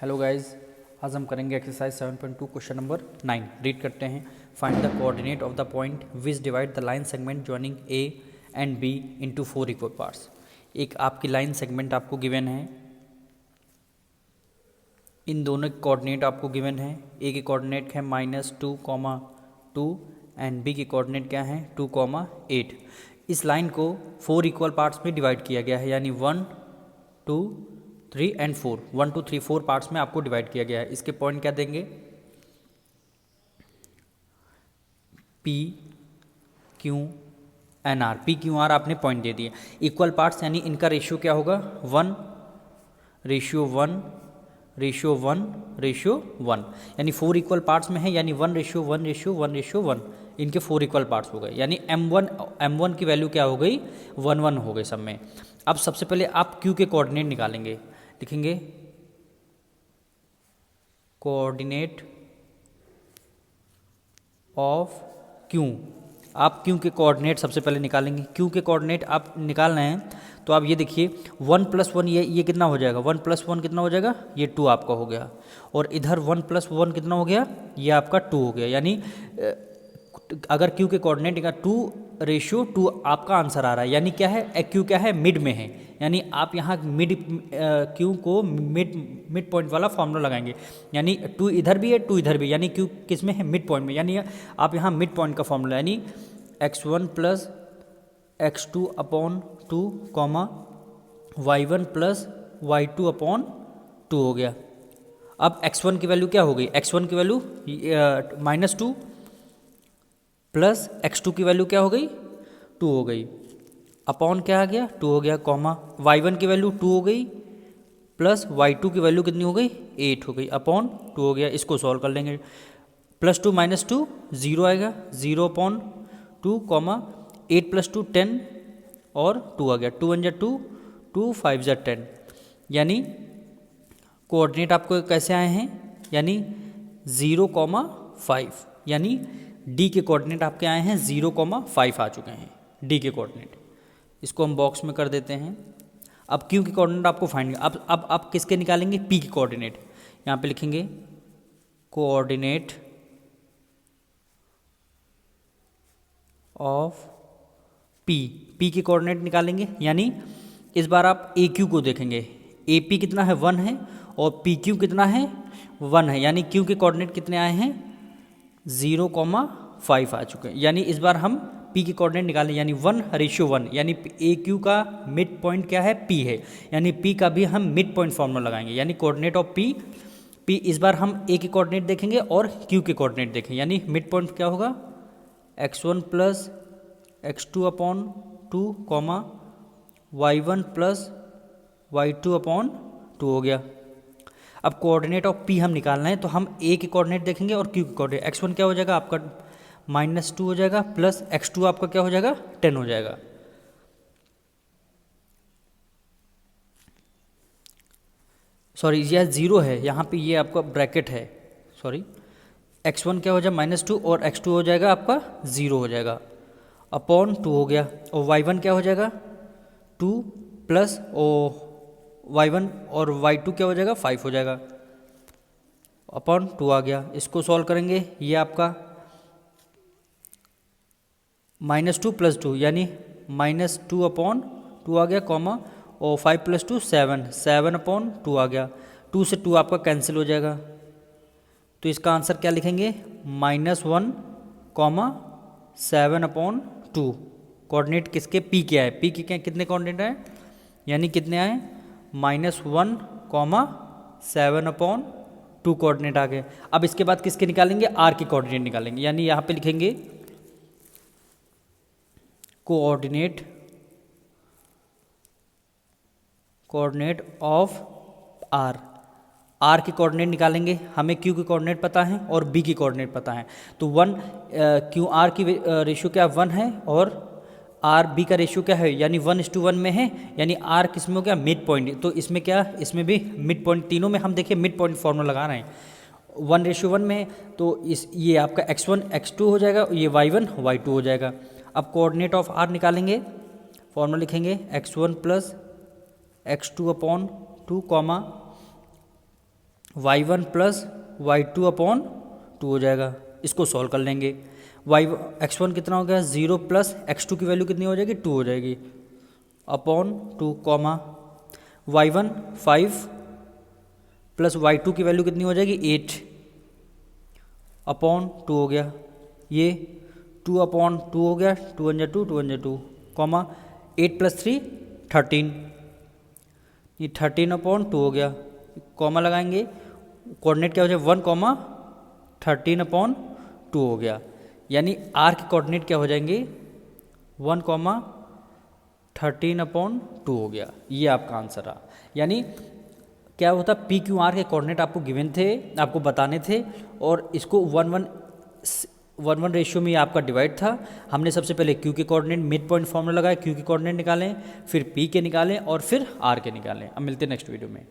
Hello guys, आज हम करेंगे एक्सरसाइज 7.2 क्वेश्चन नंबर 9। रीड करते हैं। Find the coordinate of the point which divide the line segment joining A and B into 4 equal parts. एक आपकी line segment आपको given है, इन दोनों के कोऑर्डिनेट आपको गिवन है। ए के कोऑर्डिनेट है -2, 2 एंड बी के कोऑर्डिनेट क्या है 2, 8। इस लाइन को 4 इक्वल पार्ट्स में डिवाइड किया गया है, यानी 1, 2, 3 एंड 4, 1, 2, 3, 4 पार्ट्स में आपको डिवाइड किया गया है। इसके पॉइंट क्या देंगे, P Q N R. P Q R आपने पॉइंट दे दिए। इक्वल पार्ट्स यानी इनका रेशियो क्या होगा 1 रेशियो 1 रेशियो 1 रेशियो 1, यानी 4 इक्वल पार्ट्स में है, यानी 1 रेशियो 1 रेशियो 1 रेशियो 1, इनके 4 इक्वल पार्ट्स हो गए। यानी m1 की वैल्यू क्या हो गई 1, 1 हो गए सब में। अब सबसे पहले आप q के कोऑर्डिनेट निकालेंगे। लिखेंगे कोऑर्डिनेट ऑफ q। आप q के कोऑर्डिनेट सबसे पहले निकालेंगे। q के कोऑर्डिनेट आप निकालना है तो आप ये देखिए 1 + 1 ये कितना हो जाएगा, 1 + 1 कितना हो जाएगा, ये 2 आपका हो गया। और इधर 1 + 1 कितना हो गया, ये आपका 2 हो गया। यानी अगर q के कोऑर्डिनेट का 2 रेशियो 2 आपका आंसर आ रहा है। यानी क्या है, q क्या है मिड में है, यानी आप यहाँ q को मिड पॉइंट वाला फॉर्मूला लगाएंगे। यानी 2 इधर भी है 2 इधर भी, यानी q किस में है मिड पॉइंट में। यानी आप यहाँ मिड पॉइंट का फॉर्मूला, यानी x1 + x2 upon 2, y1 + y2 upon 2 हो गया। अब x1 की वैल्यू क्या हो गई, x1 की वैल्यू -2 प्लस x2 की वैल्यू क्या हो गई 2 हो गई, अपॉन क्या आ गया 2 हो गया, y1 की वैल्यू 2 हो गई प्लस y2 की वैल्यू कितनी हो गई 8 हो गई, अपॉन 2 हो गया। इसको सॉल्व कर लेंगे। +2 - 2 0 आएगा, 0 अपॉन 2, 8 + 2 10 और 2 आ गया, 2 × 2 2 5 × 10। यानी कोऑर्डिनेट आपको कैसे आए हैं, यानी 0, 5, यानी डी के कोऑर्डिनेट आपके आए हैं 0, 5 आ चुके हैं डी के कोऑर्डिनेट। इसको हम बॉक्स में कर देते हैं। अब क्यू के कोऑर्डिनेट आपको फाइंड, अब आप किसके निकालेंगे, पी के कोऑर्डिनेट। यहाँ पे लिखेंगे कोऑर्डिनेट ऑफ पी के कोऑर्डिनेट निकालेंगे। यानी इस बार आप ए क्यू को देखेंगे, ए पी कितना है 1 है और पी क्यू कितना है 1 है, यानी क्यू के कोऑर्डिनेट कितने आए हैं 0, 5 आ चुके हैं। यानी इस बार हम पी के कोऑर्डिनेट निकालें, यानी 1 रेशियो 1, यानी ए क्यू का मिड पॉइंट क्या है पी है, यानी पी का भी हम मिड पॉइंट फॉर्मूला लगाएंगे। यानी कोऑर्डिनेट ऑफ पी इस बार हम ए के कोऑर्डिनेट देखेंगे और क्यू के कोऑर्डिनेट देखेंगे। यानी मिड पॉइंट क्या होगा x1 + x2 upon 2, y1 + y2 upon 2 हो गया। अब कोऑर्डिनेट ऑफ पी हम निकालना है तो हम ए के कोऑर्डिनेट देखेंगे और क्यू के कोऑर्डिनेट। x1 क्या हो जाएगा आपका -2 हो जाएगा, प्लस x2 आपका क्या हो जाएगा 10 हो जाएगा। सॉरी यह 0 है, यहाँ पे ये आपका ब्रैकेट है, सॉरी x1 क्या हो जाएगा -2 और x2 हो जाएगा आपका 0 हो जाएगा, अपॉन 2 हो गया। और y1 क्या हो जाएगा 2 प्लस y1 और y2 क्या हो जाएगा 5 हो जाएगा, अपॉन 2 आ गया। इसको सॉल्व करेंगे, ये आपका -2 + 2 यानी -2 अपॉन 2 आ गया, और 5 + 2 7, 7 अपॉन 2 आ गया। 2 से 2 आपका कैंसिल हो जाएगा, तो इसका आंसर क्या लिखेंगे -1, 7 अपॉन 2। कोऑर्डिनेट किसके पी के आए, पी के कितने कोऑर्डिनेट आए, यानी कितने आए -1, 7 अपॉन 2 कोऑर्डिनेट आ गए। अब इसके बाद किसके निकालेंगे, आर के कोऑर्डिनेट निकालेंगे। यानी यहाँ पे लिखेंगे कोऑर्डिनेट ऑफ आर के कोऑर्डिनेट निकालेंगे। हमें क्यू के कोऑर्डिनेट पता है और बी के कोऑर्डिनेट पता है, तो 1 क्यू आर की रेशियो क्या 1 है और आर बी का रेशियो क्या है, यानी 1:1 में है, यानी आर किस में हो गया मिड पॉइंट। तो इसमें क्या, इसमें भी मिड पॉइंट, तीनों में हम देखिए मिड पॉइंट फॉर्मूला लगा रहे हैं। 1:1 में है तो ये आपका x1 x2 हो जाएगा, ये y1 y2 हो जाएगा। अब कोऑर्डिनेट ऑफ आर निकालेंगे, फॉर्मूला लिखेंगे x1 + x2 upon 2, y1 plus y2 upon 2 हो जाएगा। इसको सॉल्व कर लेंगे। x1 कितना हो गया 0 प्लस x2 की वैल्यू कितनी हो जाएगी 2 हो जाएगी upon 2 comma y1 5 plus y2 की वैल्यू कितनी हो जाएगी 8 अपॉन 2 हो गया। ये 2 अपॉन 2 हो गया 2 1 2 2 1 2 कॉमा 8 प्लस 3 13, ये 13 अपॉन 2 हो गया। कॉमा लगाएंगे, कोऑर्डिनेट क्या हो जाए 1 कॉमा 13 अपॉन 2 हो गया। यानी आर के कोऑर्डिनेट क्या हो जाएंगे 1 कॉमा 13 अपॉन 2 हो गया। ये आपका आंसर आ। यानी क्या होता पी क्यू आर के कोऑर्डिनेट आपको गिवन थे, आपको बताने थे, और इसको 1:1 रेशियो में आपका डिवाइड था। हमने सबसे पहले क्यू के कोऑर्डिनेट मिड पॉइंट फॉर्मूला लगाया, क्यू के कोऑर्डिनेट निकालें, फिर पी के निकालें और फिर आर के निकालें। अब मिलते हैं नेक्स्ट वीडियो में।